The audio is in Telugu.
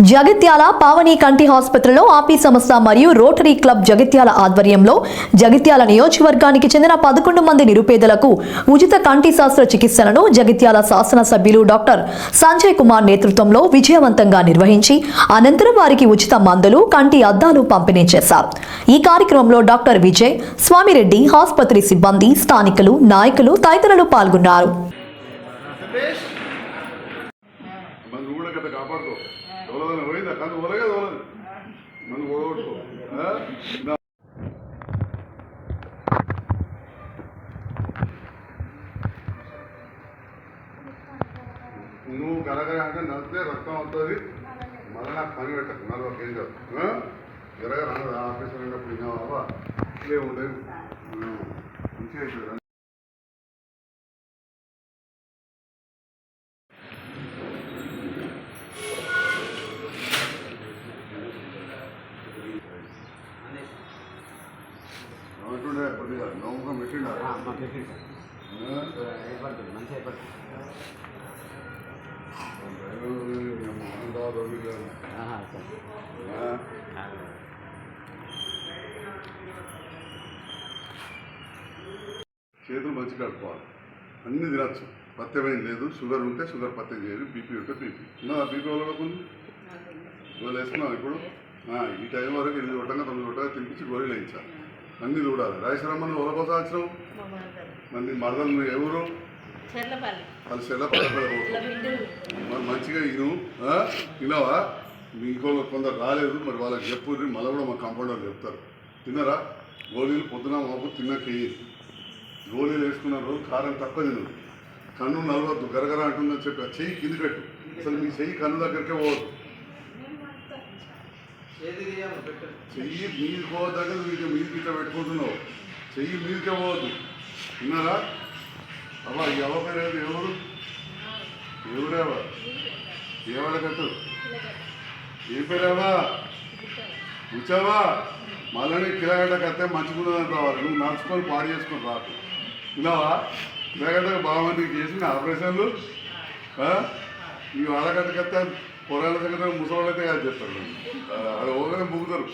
జగిత్యాల పావని కంటి ఆసుపత్రిలో ఆపీ సంస్థ మరియు రోటరీ క్లబ్ జగిత్యాల ఆధ్వర్యంలో జగిత్యాల నియోజకవర్గానికి చెందిన 11 మంది నిరుపేదలకు ఉచిత కంటి శాస్త్ర చికిత్సలను జగిత్యాల శాసనసభ్యులు డాక్టర్ సంజయ్ కుమార్ నేతృత్వంలో విజయవంతంగా నిర్వహించి అనంతరం వారికి ఉచిత మందులు కంటి అద్దాలు పంపిణీ చేశారు. ఈ కార్యక్రమంలో డాక్టర్ విజయ్, స్వామిరెడ్డి, ఆసుపత్రి సిబ్బంది, స్థానికులు, నాయకులు తదితరులు పాల్గొన్నారు. నువ్వు గరగర అంటే నడితే రక్తం అవుతుంది. మళ్ళీ నాకు పని పెట్టకు 40 కేజీలు ఎరగ ఆఫీసర్ అయినప్పుడు విన్నావా ఉండేది మంచిగా. అంటుండే కొద్దిగా నమ్మకం పెట్టిండా చేతులు మంచి కడుక్కోవాలి. అన్నీ తినచ్చు. పత్యమేం లేదు. షుగర్ ఉంటే షుగర్ పత్యం చేయాలి. బీపీ ఉంటే బీపీ బీపీ వాళ్ళకుండా ఇవాళ వేసుకున్నాం. ఇప్పుడు ఈ టైం వరకు 8 కొట్టంగా 9 కొట్టగా తినిపించి గోళీలు వేయించాలి. అన్నీ చూడాలి. రాజశ్రమని ఎవరి కోసం వచ్చినాం? మంది మరదలు ఎవరు? వాళ్ళు చెల్లపల్లి మరి మంచిగా వినవా? మీకు కొందరు రాలేదు, మరి వాళ్ళకి చెప్పు. మళ్ళీ కూడా మా కాంపౌండర్ చెప్తారు. తిన్నరా గోళీలు పొద్దున మాకు తిన్నకెయ్యి. గోళీలు వేసుకున్న రోజు కారం తక్కువ తిను. కన్ను నలవద్దు, గరగర అంటుందని చెప్పి చెయ్యి కింది పెట్టు. అసలు మీ చెయ్యి కన్ను దగ్గరికే పోవద్దు. చెయ్యి మీరు పోవద్దాక మీరు ఇట్లా పెట్టుకుంటున్నావు. చెయ్యి మీరుకే పోవద్దు. విన్నారా? అబ్బా ఈ అవ్వకలేదు. ఎవరు ఎవరేవా? ఏవాళ్ళకట్టు ఏం పేరేవా? కూర్చోవా? మళ్ళీ కిలోగడ్డకి వస్తే మంచిగుండదని రావాలి. నువ్వు నడుచుకొని పాడు చేసుకొని రాకు. విన్నావా? కిలోగడ్డకు బాగా నీకు చేసిన ఆపరేషన్లు ఈ వాళ్ళగడ్డకి వస్తే పొరాల దగ్గర ముసలి అయితే కాదు చెప్తారు. అది ఓగనే ముగ్గుతారు.